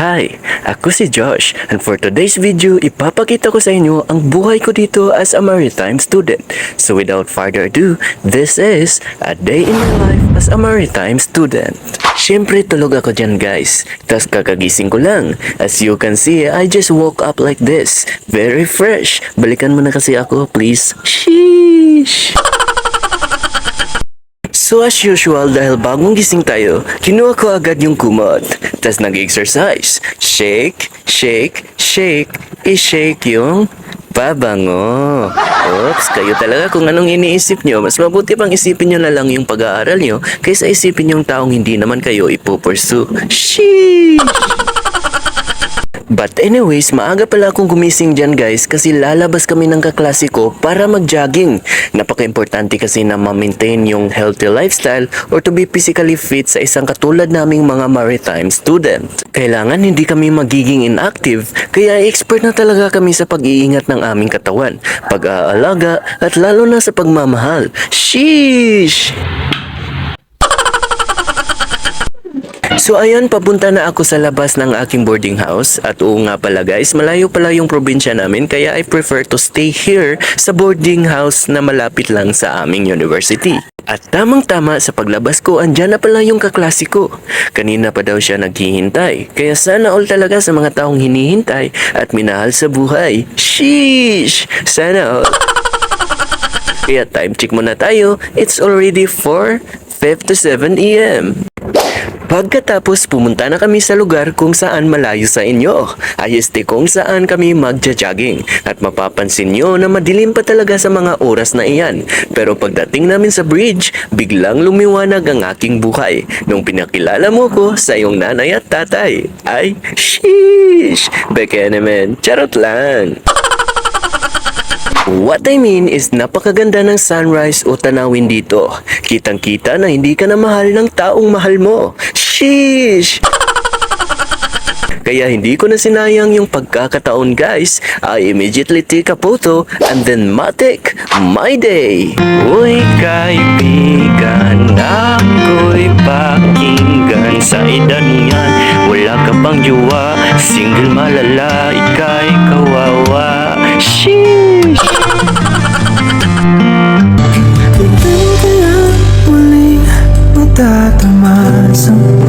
Hi, ako si Josh and for today's video, ipapakita ko sa inyo ang buhay ko dito as a maritime student. So without further ado, this is a day in my life as a maritime student. Siyempre tulog ako dyan guys, tas kakagising ko lang. As you can see, I just woke up like this. Very fresh. Balikan mo na kasi ako please. Sheesh! So as usual, dahil bagong gising tayo, kinuha ko agad yung kumot. Tapos nag-exercise. Shake, shake, shake. I-shake yung pabango. Oops, kayo talaga kung anong iniisip nyo. Mas mabuti pang isipin nyo na lang yung pag-aaral nyo kaysa isipin yung taong hindi naman kayo ipupursue. Sheesh! But anyways, maaga pala akong gumising dyan guys kasi lalabas kami ng kaklase ko para mag-jogging. Napaka-importante kasi na ma-maintain yung healthy lifestyle or to be physically fit sa isang katulad naming mga maritime student. Kailangan hindi kami magiging inactive kaya expert na talaga kami sa pag-iingat ng aming katawan, pag-aalaga at lalo na sa pagmamahal. Sheesh! So ayan, papunta na ako sa labas ng aking boarding house at oo nga pala guys, malayo pala yung probinsya namin kaya I prefer to stay here sa boarding house na malapit lang sa aming university. At tamang-tama sa paglabas ko, andyan na pala yung kaklase ko. Kanina pa daw siya naghihintay, kaya sana all talaga sa mga taong hinihintay at minahal sa buhay. Sheesh! Sana all. Kaya time check muna tayo, it's already 4:57 AM. Pagkatapos pumunta na kami sa lugar kung saan malayo sa inyo, ay kung saan kami magja-jogging at mapapansin nyo na madilim pa talaga sa mga oras na iyan. Pero pagdating namin sa bridge, biglang lumiwanag ang aking buhay nung pinakilala mo ko sa iyong nanay at tatay. Ay, sheesh! Beke naman, charot lang. What I mean is napakaganda ng sunrise o tanawin dito. Kitang-kita na hindi ka na mahal ng taong mahal mo. Sheesh! Kaya hindi ko na sinayang yung pagkakataon guys. I immediately take a photo and then matik my day. Uy kaibigan, ako'y pakinggan. Sa edad niyan, wala ka pang jowa. Single malala, ika'y kawawa. Sheesh!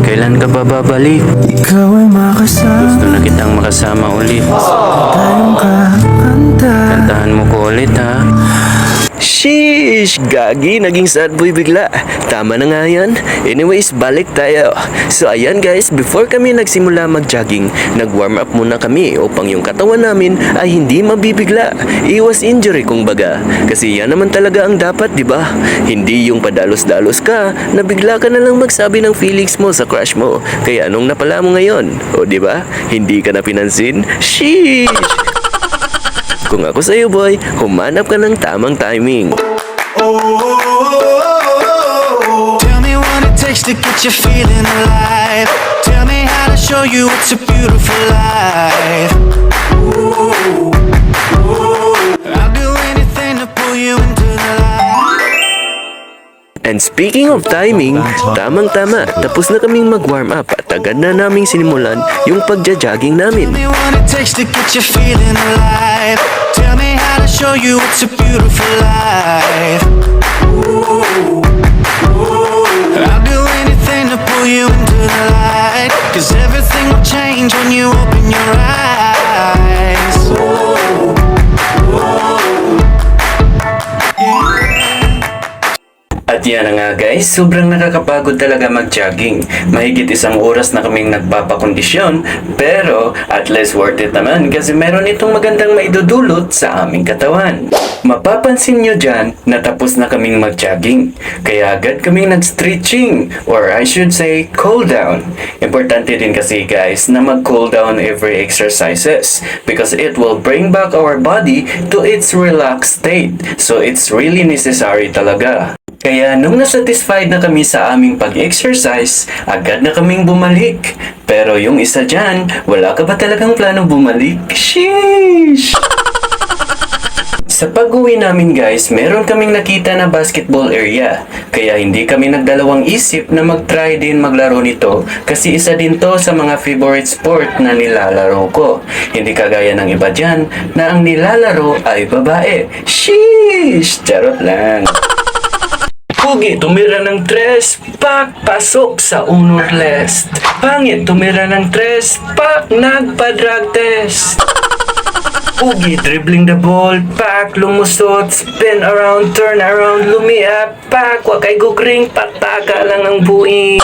Kailan ka ba babalik? Ikaw ay makasama. Gusto na kitang makasama ulit. Tayong kakanta. Kantahan mo ko ulit ha. Sheesh! Gagi, naging sad boy bigla. Tama na nga yan. Anyways, balik tayo. So ayan guys, before kami nagsimula mag-jogging, nag-warm up muna kami upang yung katawan namin ay hindi mabibigla. Iwas injury kung baga. Kasi yan naman talaga ang dapat, di ba? Hindi yung padalos-dalos ka, na bigla ka na lang magsabi ng feelings mo sa crush mo. Kaya anong napala mo ngayon? O di ba? Hindi ka na pinansin? Sheesh! Kung ako sa'yo boy, humanap ka ng tamang timing. Tell me what it takes to get you feeling alive. Tell me how to show you it's a beautiful life. I'll do anything to pull you into the light. And speaking of timing, tamang-tama, tapos na kaming mag-warm up at agad na naming sinimulan yung pagja-jogging namin. Tell me what it takes to get you feeling alive. Tell me how to show you it's a beautiful life. I'll do anything to pull you into the light. 'Cause everything will change when you open your eyes. At yan na nga guys, sobrang nakakapagod talaga mag-jogging. Mahigit 1 oras na kaming nagpapakondisyon, pero at least worth it naman kasi meron itong magandang maidudulot sa aming katawan. Mapapansin nyo dyan na tapos na kaming mag-jogging, kaya agad kaming nag-stretching or I should say cool down. Importante din kasi guys na mag-cool down every exercises because it will bring back our body to its relaxed state. So it's really necessary talaga. Kaya nung nasatisfied na kami sa aming pag-exercise, agad na kaming bumalik. Pero yung isa dyan, wala ka ba talagang planong bumalik? Sheesh! Sa pag-uwi namin guys, meron kaming nakita na basketball area. Kaya hindi kami nagdalawang isip na mag-try din maglaro nito kasi isa din to sa mga favorite sport na nilalaro ko. Hindi kagaya ng iba dyan na ang nilalaro ay babae. Sheesh! Charot lang. Pugi, tumira ng tres, pak, pasok sa honor list. Pangit, tumira ng tres, pak, nagpa-drug test. Pugi, dribbling the ball, pak, lumusot, spin around, turn around, lumiap, pak, wakay gugring, pataka lang ang buing.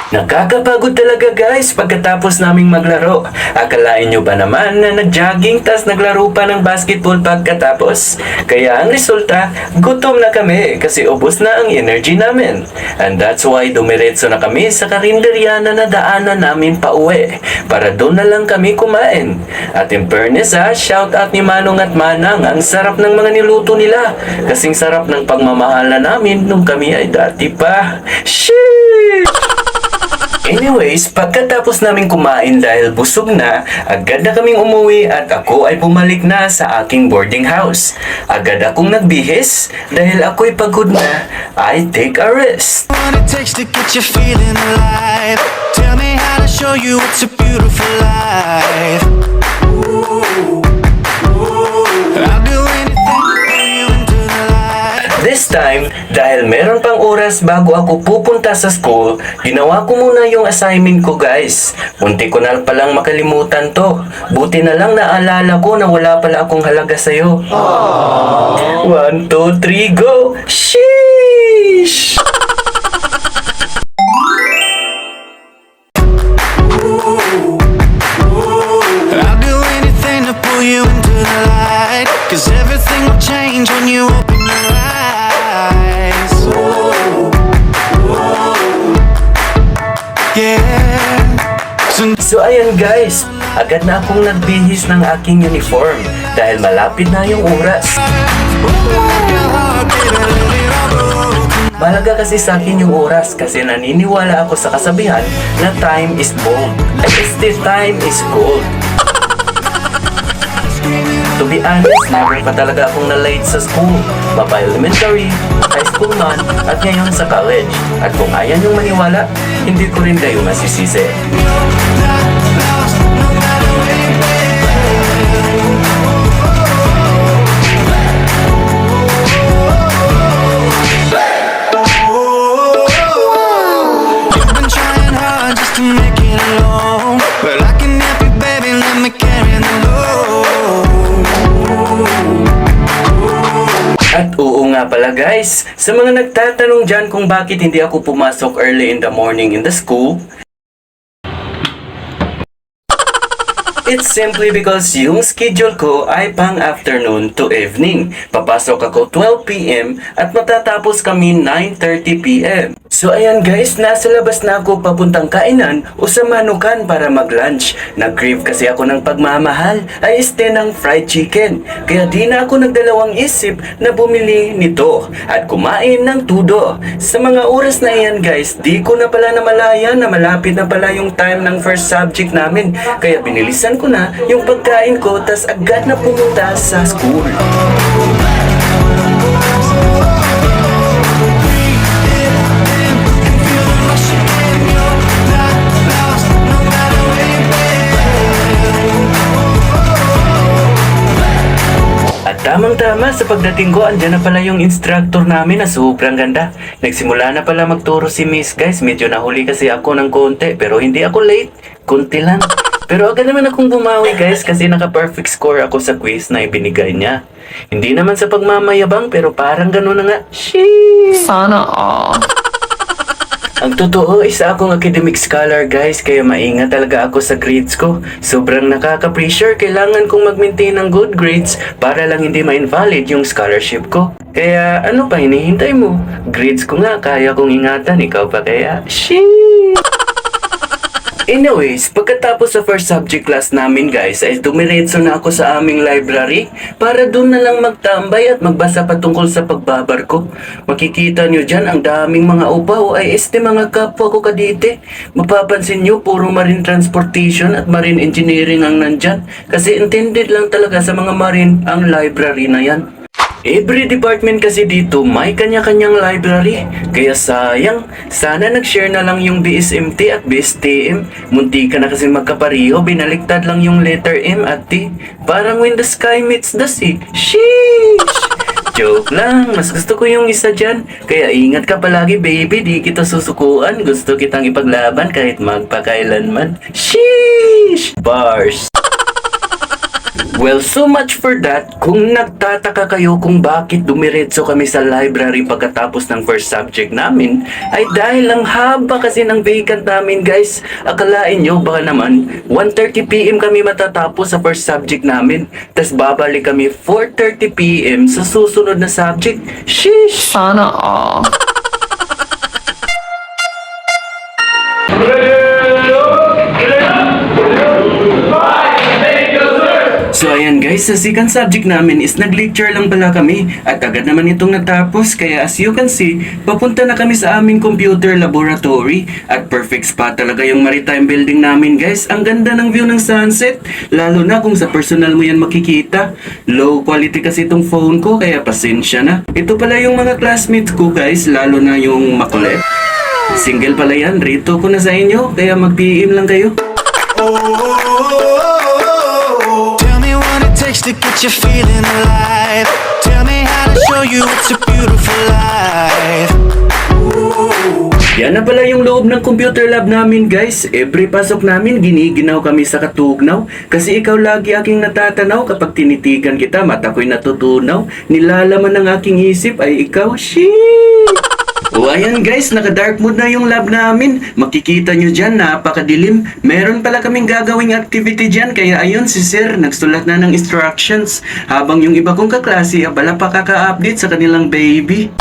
Nakakapagod talaga guys pagkatapos naming maglaro. Akalain nyo ba naman na nag-jogging tas naglaro pa ng basketball pagkatapos? Kaya ang resulta, gutom na kami kasi ubos na ang energy namin. And that's why dumiretso na kami sa karinderya na nadaanan namin pa uwi para doon na lang kami kumain. At in fairness shout out ni Manong at Manang, ang sarap ng mga niluto nila. Kasing sarap ng pagmamahal na namin nung kami ay dati pa. Sheesh! Anyways, pagkatapos namin kumain dahil busog na, agad na kaming umuwi at ako ay bumalik na sa aking boarding house. Agad akong nagbihis dahil ako'y pagod na. I take a rest. What it takes to get you feeling alive. Tell me how to show you it's a beautiful life. I'll do anything to pull you into the light. This time, dahil meron pang oras bago ako pupunta sa school, ginawa ko muna yung assignment ko guys. Munti ko na palang makalimutan to. Buti na lang naalala ko na wala pala akong halaga sa'yo. 1, 2, 3, go! Sheesh! I'll do anything to pull you into the light. 'Cause everything will change when you open your eyes. Yeah. So ayan guys, agad na akong nagbihis ng aking uniform dahil malapit na yung oras. Mahalaga kasi sa akin yung oras kasi naniniwala ako sa kasabihan na time is gold. At this time is gold. To be honest, never pa talaga akong na-late sa school. Mapa elementary, high school man, at ngayon sa college. At kung ayan yung maniwala, hindi ko rin kayo masisisi. You've been trying hard just to make it alone. Well, I can help you, baby, let me carry the load. At oo nga pala guys, sa mga nagtatanong dyan kung bakit hindi ako pumasok early in the morning in the school, it's simply because yung schedule ko ay pang afternoon to evening. Papasok ako 12 p.m. at matatapos kami 9:30 p.m. So ayan guys, nasa labas na ako papuntang kainan o sa manukan para mag-lunch. Nag-crave kasi ako ng pagmamahal ay este ng fried chicken. Kaya di na ako nagdalawang isip na bumili nito at kumain ng tudo. Sa mga oras na iyan guys, di ko na pala namalayan na malapit na pala yung time ng first subject namin. Kaya binilisan ko na yung pagkain ko tas agad na pumunta sa school. Tamang-tama, sa pagdating ko, andyan na pala yung instructor namin na sobrang ganda. Nagsimula na pala magturo si Miss guys. Medyo nahuli kasi ako ng konti, pero hindi ako late. Konti lang. Pero agad naman akong bumawi guys kasi naka-perfect score ako sa quiz na ibinigay niya. Hindi naman sa pagmamayabang pero parang gano'n na nga. Sheesh! Sana all. Ang totoo, isa akong academic scholar guys, kaya maingat talaga ako sa grades ko. Sobrang nakaka-pressure, kailangan kong mag-maintain ng good grades para lang hindi ma-invalid yung scholarship ko. Kaya ano pa hinihintay mo? Grades ko nga, kaya kong ingatan, ikaw pa kaya? Sheesh! Anyways, pagkatapos sa first subject class namin guys, ay dumiretso na ako sa aming library para doon na lang magtambay at magbasa patungkol sa pagbabarko. Makikita nyo dyan ang daming mga upaw ay mga kapwa ko kadite. Mapapansin nyo, puro marine transportation at marine engineering ang nandyan kasi intended lang talaga sa mga marine ang library na yan. Every department kasi dito may kanya-kanyang library. Kaya sayang, sana nag-share na lang yung BSMT at BSTM. Munti ka na kasi magkapariho, binaliktad lang yung letter M at T. Parang when the sky meets the sea. Sheesh! Joke lang, mas gusto ko yung isa dyan. Kaya ingat ka palagi baby, di kita susukuan. Gusto kitang ipaglaban kahit magpakailanman. Sheesh! Bars! Well, so much for that. Kung nagtataka kayo kung bakit dumiretso kami sa library pagkatapos ng first subject namin, ay dahil lang haba kasi ng vacant namin guys. Akalain nyo baka naman 1:30 PM kami matatapos sa first subject namin. Tas babalik kami 4:30 PM sa susunod na subject. Sheesh! Sana all. So ayan guys, sa second subject namin is nag-lecture lang pala kami at agad naman itong natapos, kaya as you can see, papunta na kami sa aming computer laboratory at perfect spot talaga yung maritime building namin guys. Ang ganda ng view ng sunset, lalo na kung sa personal mo yan makikita. Low quality kasi itong phone ko kaya pasensya na. Ito pala yung mga classmates ko guys, lalo na yung makulit. Single pala yan, rito ko na sa inyo, kaya mag-PM lang kayo. Tell me what it takes to get you feeling alive. Tell me how to show you it's a beautiful life. Yan na pala yung loob ng computer lab namin guys. Every pasok namin giniginaw kami sa katugnaw. Kasi ikaw lagi aking natatanaw. Kapag tinitigan kita, mata ko'y natutunaw. Nilalaman ng aking isip ay ikaw. Sheesh! O ayan guys, naka-dark mode na yung lab namin. Makikita nyo dyan, napakadilim. Meron pala kaming gagawing activity dyan. Kaya ayun, si Sir nagsulat na ng instructions. Habang yung iba kong kaklase, abala pa kaka-update sa kanilang baby.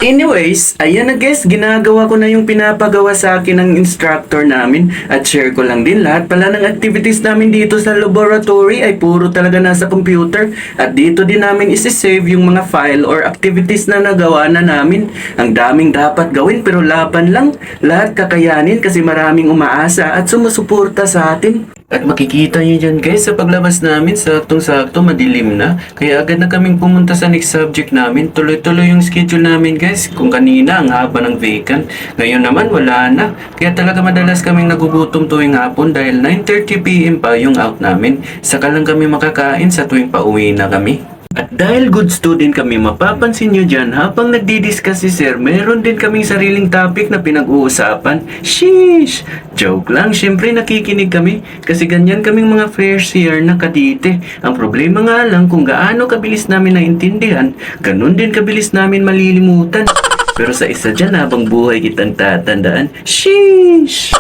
Anyways, ayan na guys, ginagawa ko na yung pinapagawa sa akin ng instructor namin at share ko lang din lahat pala ng activities namin dito sa laboratory ay puro talaga nasa computer at dito din namin isi-save yung mga file or activities na nagawa na namin. Ang daming dapat gawin pero laban lang, lahat kakayanin kasi maraming umaasa at sumusuporta sa atin. At makikita nyo dyan guys, sa paglabas namin, saktong-sakto madilim na. Kaya agad na kaming pumunta sa next subject namin. Tuloy-tuloy yung schedule namin guys. Kung kanina ang haba ng vacant, ngayon naman wala na. Kaya talaga madalas kaming nagugutom tuwing hapon dahil 9:30 PM pa yung out namin. Saka lang kami makakain sa tuwing pauwi na kami. At dahil good student kami, mapapansin nyo dyan, habang nagdi-discuss si Sir, meron din kaming sariling topic na pinag-uusapan. Sheesh! Joke lang, syempre nakikinig kami, kasi ganyan kaming mga first year na kadite. Ang problema nga lang kung gaano kabilis namin naintindihan, ganun din kabilis namin malilimutan. Pero sa isa dyan, habang buhay kitang tatandaan, sheesh!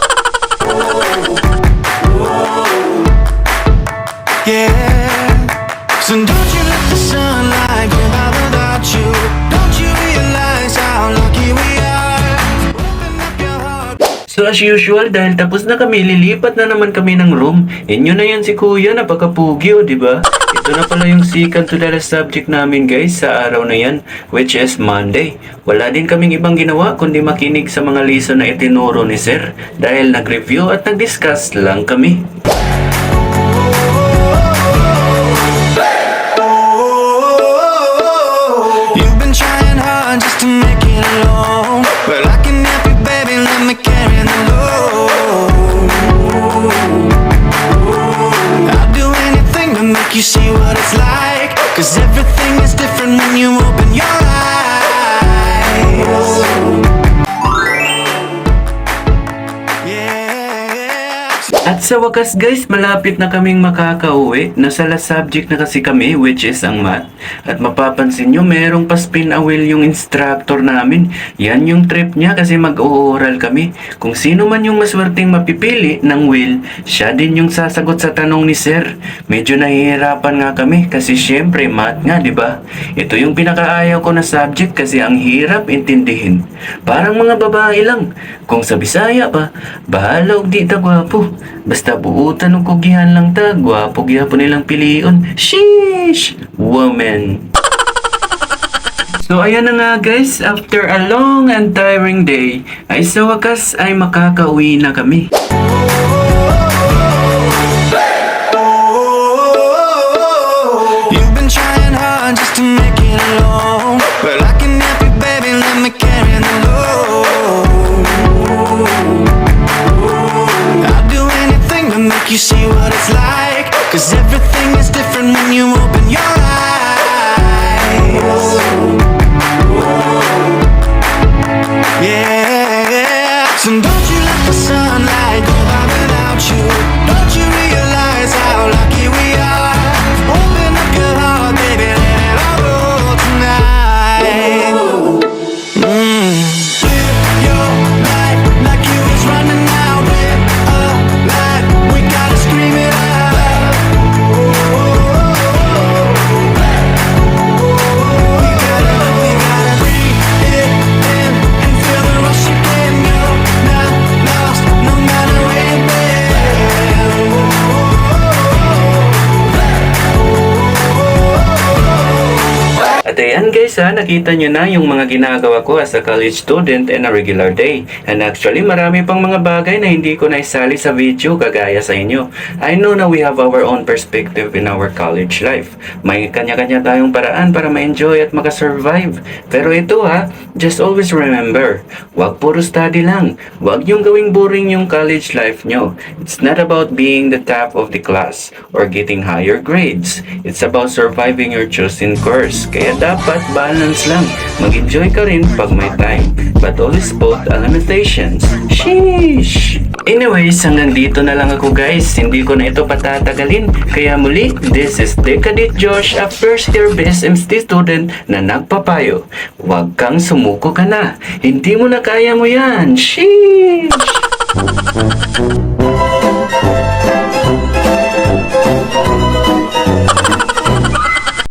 Yeah. So don't you let the sunlight get out without you? Don't you realize how lucky we are? Open up your heart. So as usual, dahil tapos na kami, lilipat na naman kami ng room. Inyo na yan si Kuya, napakapugi o diba? Ito na pala yung second to the last subject namin guys sa araw na yan, which is Monday. Wala din kaming ibang ginawa kundi makinig sa mga lesson na itinuro ni Sir dahil nag-review at nag-discuss lang kami. You've been trying hard just to make it alone. Well, I can help you, baby, let me carry the load. I'll do anything to make you see what it's like. 'Cause everything is different when you open your eyes. Yeah. At sa wakas guys, malapit na kaming makakauwi. Nasa last subject na kasi kami, which is ang math. At mapapansin nyo, merong pa spin a wheel yung instructor namin. Yan yung trip niya kasi mag-o-oral kami. Kung sino man yung maswerteng mapipili ng wheel, siya din yung sasagot sa tanong ni sir. Medyo nahihirapan nga kami kasi syempre math nga, di ba? Ito yung pinakaayaw ko na subject kasi ang hirap intindihin. Parang mga babae lang. Kung sa Bisaya pa, bahala og di ta gwapo. Basta buutan og kugihan lang ta, gwapo gyapon nilang pilion. Sheesh! Woman. So ayan na nga guys, after a long and tiring day, ay sa wakas ay makakauwi na kami. You've been trying hard just to make it alone. Well, I can help you, baby, let me carry the load. I'll do anything to make you see what it's like. 'Cause everything is different when you open your eyes. Yeah, so don't you let the sunlight go by without you. Don't you realize how lucky we are? Open up your heart, baby, let it all go tonight. Live your life like you was running out. Live a life, we gotta scream it out. We gotta breathe it in and feel the rush again. You're not lost, no matter where you've been. At ayan guys ha, nakita nyo na yung mga ginagawa ko as a college student and a regular day. And actually marami pang mga bagay na hindi ko naisali sa video kagaya sa inyo. I know na we have our own perspective in our college life. May kanya-kanya tayong paraan para ma-enjoy at makasurvive. Pero ito ha, just always remember, wag puro study lang. Wag yung gawing boring yung college life nyo. It's not about being the top of the class or getting higher grades. It's about surviving your chosen course. Kaya dapat balance lang. Mag-enjoy ka rin pag may time. But always put a limitations. Sheesh! Anyways, hanggang dito na lang ako guys. Hindi ko na ito patatagalin. Kaya muli, this is Decadit Josh, a first year BSMST student na nagpapayo. Huwag kang sumuko ka na. Hindi mo na kaya mo yan. Sheesh!